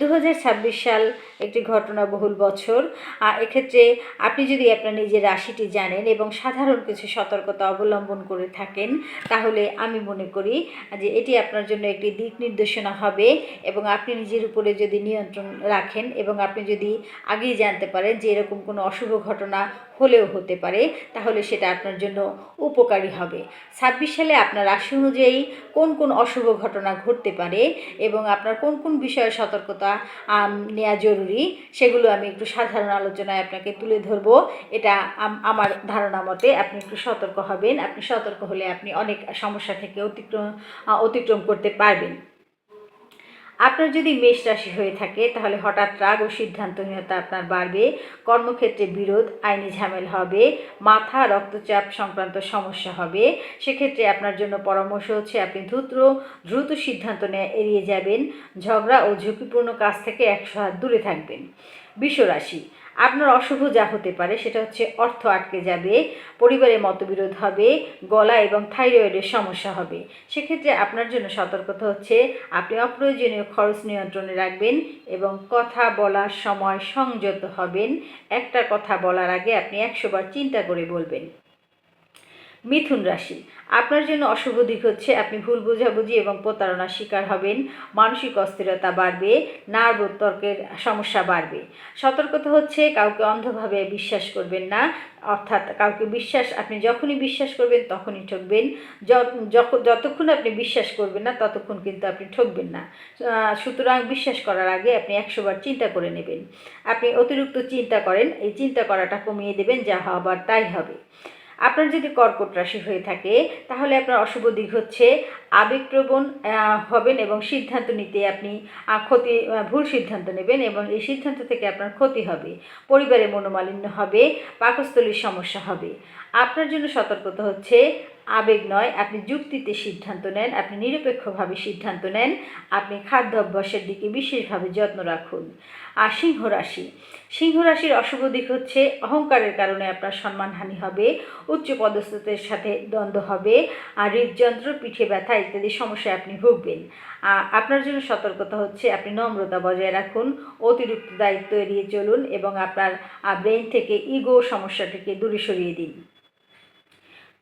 2026 সাল একটি ঘটনাবহুল বছর। এক্ষেত্রে আপনি যদি আপনার নিজের রাশিটি জানেন এবং সাধারণ কিছু সতর্কতা অবলম্বন করে থাকেন, তাহলে আমি মনে করি যে এটি আপনার জন্য একটি দিক নির্দেশনা হবে। এবং আপনি নিজের উপরে যদি নিয়ন্ত্রণ রাখেন এবং আপনি যদি আগেই জানতে পারেন যে এরকম কোনো অশুভ ঘটনা হলেও হতে পারে, তাহলে সেটা আপনার জন্য উপকারী হবে। 26 সালে আপনার রাশি অনুযায়ী কোন কোন অশুভ ঘটনা ঘটতে পারে এবং আপনার কোন কোন বিষয়ে সতর্কতা নেওয়া জরুরি, সেগুলো আমি একটু সাধারণ আলোচনায় আপনাকে তুলে ধরবো। এটা আমার ধারণা মতে আপনি একটু সতর্ক হবেন। আপনি সতর্ক হলে আপনি অনেক সমস্যা থেকে অতিক্রম করতে পারবেন। আপনার যদি মেষ রাশি হয়ে থাকে, তাহলে হঠাৎ রাগ ও সিদ্ধান্তহীনতা আপনার বাড়বে। কর্মক্ষেত্রে বিরোধ, আইনি ঝামেলা হবে, মাথা রক্তচাপ সংক্রান্ত সমস্যা হবে। সেক্ষেত্রে আপনার জন্য পরামর্শ হচ্ছে আপনি দ্রুত সিদ্ধান্ত নেওয়া এড়িয়ে যাবেন। ঝগড়া ও ঝুঁকিপূর্ণ কাজ থেকে 100 হাত দূরে থাকবেন। বৃষ রাশি, আপনার অশুভ যা হতে পারে সেটা হচ্ছে অর্থ আটকে যাবে, পরিবারে মতবিরোধ হবে, গলা এবং থাইরয়েডের সমস্যা হবে। সেক্ষেত্রে আপনার জন্য সতর্কতা হচ্ছে আপনি অপ্রয়োজনীয় খরচ নিয়ন্ত্রণে রাখবেন এবং কথা বলার সময় সংযত হবেন। একটা কথা বলার আগে আপনি 100 বার চিন্তা করে বলবেন। মিথুন রাশি, আপনার জন্য অশুভ দিক হচ্ছে আপনি ভুল বোঝাবুঝি এবং প্রতারণার শিকার হবেন। মানসিক অস্থিরতা বাড়বে, নার্ভ ও ত্বকের সমস্যা বাড়বে। সতর্কতা হচ্ছে কাউকে অন্ধভাবে বিশ্বাস করবেন না। অর্থাৎ আপনি যখনই বিশ্বাস করবেন তখনই ঠকবেন। যতক্ষণ আপনি বিশ্বাস করবেন না ততক্ষণ কিন্তু আপনি ঠকবেন না। সুতরাং বিশ্বাস করার আগে আপনি 100 বার চিন্তা করে নেবেন। আপনি অতিরিক্ত চিন্তা করেন, এই চিন্তা করাটা কমিয়ে দেবেন, যা হবার তাই হবে। আপনার যদি কর্কট রাশি হয়ে থাকে, তাহলে আপনার অশুভ দিক হচ্ছে আবেগপ্রবণ হবেন এবং সিদ্ধান্ত নিতে আপনি ভুল সিদ্ধান্ত নেবেন এবং এই সিদ্ধান্ত থেকে আপনার ক্ষতি হবে। পরিবারে মনোমালিন্য হবে, পাকস্থলীর সমস্যা হবে। আপনার জন্য সতর্কতা হচ্ছে আবেগ নয়, আপনি যুক্তিতে সিদ্ধান্ত নেন, আপনি নিরপেক্ষভাবে সিদ্ধান্ত নেন। আপনি খাদ্য অভ্যাসের দিকে বিশেষভাবে যত্ন রাখুন। আর সিংহ রাশির অশুভ দিক হচ্ছে অহংকারের কারণে আপনার সম্মানহানি হবে, উচ্চ পদস্থদের সাথে দ্বন্দ্ব হবে, আর হৃদযন্ত্র, পিঠে ব্যথা ইত্যাদি সমস্যায় আপনি ভুগবেন। আপনার জন্য সতর্কতা হচ্ছে আপনি নম্রতা বজায় রাখুন, অতিরিক্ত দায়িত্ব এড়িয়ে চলুন এবং আপনার ব্রেন থেকে ইগো সমস্যাটিকে দূরে সরিয়ে দিন।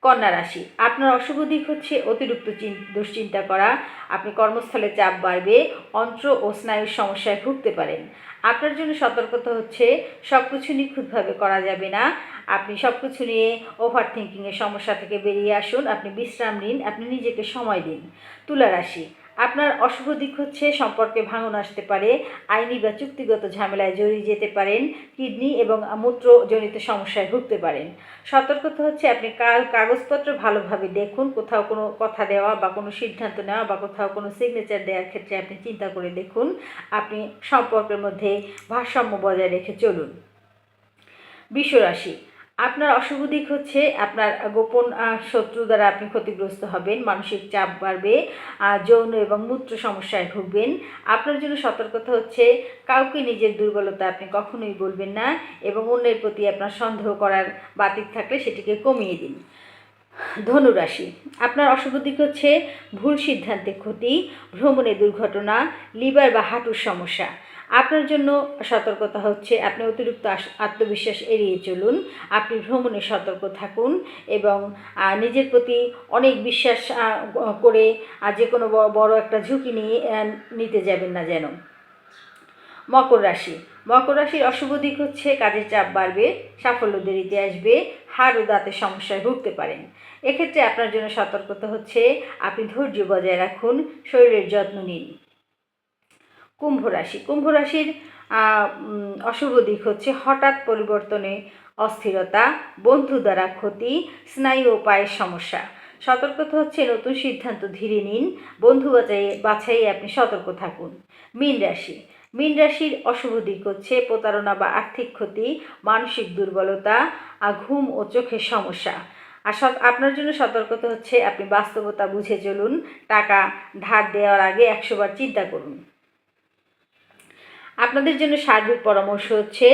কন্যা রাশি, আপনার অশুভ দিক হচ্ছে অতিরিক্ত দুশ্চিন্তা করা। আপনি কর্মস্থলে চাপ বাড়বে, অন্ত্র ও স্নায়ুর সমস্যায় ভুগতে পারেন। আপনার জন্য সতর্কতা হচ্ছে সব কিছু নিখুঁতভাবে করা যাবে না। আপনি সব কিছু নিয়ে ওভার থিঙ্কিংয়ের সমস্যা থেকে বেরিয়ে আসুন, আপনি বিশ্রাম নিন, আপনি নিজেকে সময় দিন। তুলা রাশি, আপনার অশুভ দিক হচ্ছে সম্পর্কে ভাঙন আসতে পারে, আইনি বা চুক্তিগত ঝামেলায় জড়িয়ে যেতে পারেন, কিডনি এবং মূত্রজনিত সমস্যায় ভুগতে পারেন। সতর্কতা হচ্ছে আপনি কাগজপত্র ভালোভাবে দেখুন, কোথাও কোনো কথা দেওয়া বা কোনো সিদ্ধান্ত নেওয়া বা কোথাও কোনো সিগনেচার দেওয়ার ক্ষেত্রে আপনি চিন্তা করে দেখুন। আপনি সম্পর্কের মধ্যে ভারসাম্য বজায় রেখে চলুন। বৃষ রাশি, আপনার অশুভ দিক হচ্ছে আপনার গোপন শত্রু দ্বারা আপনি ক্ষতিগ্রস্ত হবেন, মানসিক চাপ বাড়বে, যৌন এবং মূত্র সমস্যায় ভুগবেন। আপনার জন্য সতর্কতা হচ্ছে কাউকে নিজের দুর্বলতা আপনি কখনোই বলবেন না এবং অন্যের প্রতি আপনার সন্দেহ করার বাতিক থাকলে সেটিকে কমিয়ে দিন। ধনুরাশি, আপনার অশুভ দিক হচ্ছে ভুল সিদ্ধান্তে ক্ষতি, ভ্রমণে দুর্ঘটনা, লিভার বা হাঁটুর সমস্যা। আপনার জন্য সতর্কতা হচ্ছে আপনি অতিরিক্ত আত্মবিশ্বাস এড়িয়ে চলুন, আপনি ভ্রমণে সতর্ক থাকুন এবং নিজের প্রতি অনেক বিশ্বাস করে যে কোনো বড় একটা ঝুঁকি নিতে যাবেন না যেন। মকর রাশির অশুভ দিক হচ্ছে কাজের চাপ বাড়বে, সাফল্য দেরিতে আসবে, হাড় ও দাঁতের সমস্যায় ভুগতে পারেন। এক্ষেত্রে আপনার জন্য সতর্কতা হচ্ছে আপনি ধৈর্য বজায় রাখুন, শরীরের যত্ন নিন। কুম্ভ রাশির অশুভ দিক হচ্ছে হঠাৎ পরিবর্তনে অস্থিরতা, বন্ধু দ্বারা ক্ষতি, স্নায়ু ও পায়ের সমস্যা। সতর্কতা হচ্ছে নতুন সিদ্ধান্ত ধীরে নিন, বন্ধু বাছাইয়ে আপনি সতর্ক থাকুন। মীন রাশির অশুভ দিক হচ্ছে প্রতারণা বা আর্থিক ক্ষতি, মানসিক দুর্বলতা, ঘুম ও চোখের সমস্যা। আর আপনার জন্য সতর্কতা হচ্ছে আপনি বাস্তবতা বুঝে চলুন, টাকা ধার দেওয়ার আগে 100 বার চিন্তা করুন। আপনাদের জন্য সার্বিক পরামর্শ হচ্ছে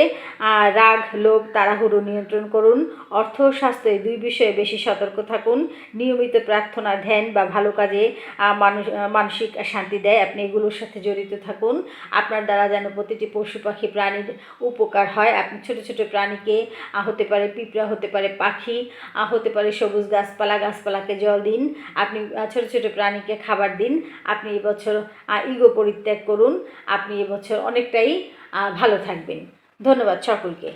রাগ, লোভ, তাড়াহুড়ো নিয়ন্ত্রণ করুন। অর্থ ও স্বাস্থ্য এই দুই বিষয়ে বেশি সতর্ক থাকুন। নিয়মিত প্রার্থনা, ধ্যান বা ভালো কাজে মানসিক শান্তি দেয়, আপনি এগুলোর সাথে জড়িত থাকুন। আপনার দ্বারা যেন প্রতিটি পশু পাখি প্রাণীর উপকার হয়। আপনি ছোট ছোট প্রাণীকে, হতে পারে পিঁপড়া, হতে পারে পাখি, হতে পারে সবুজ গাছপালাকে জল দিন। আপনি ছোট ছোট প্রাণীকে খাবার দিন। আপনি এবছর ইগো পরিত্যাগ করুন। আপনি এবছর অনেকটাই ভালো থাকবেন। ধন্যবাদ সকলকে।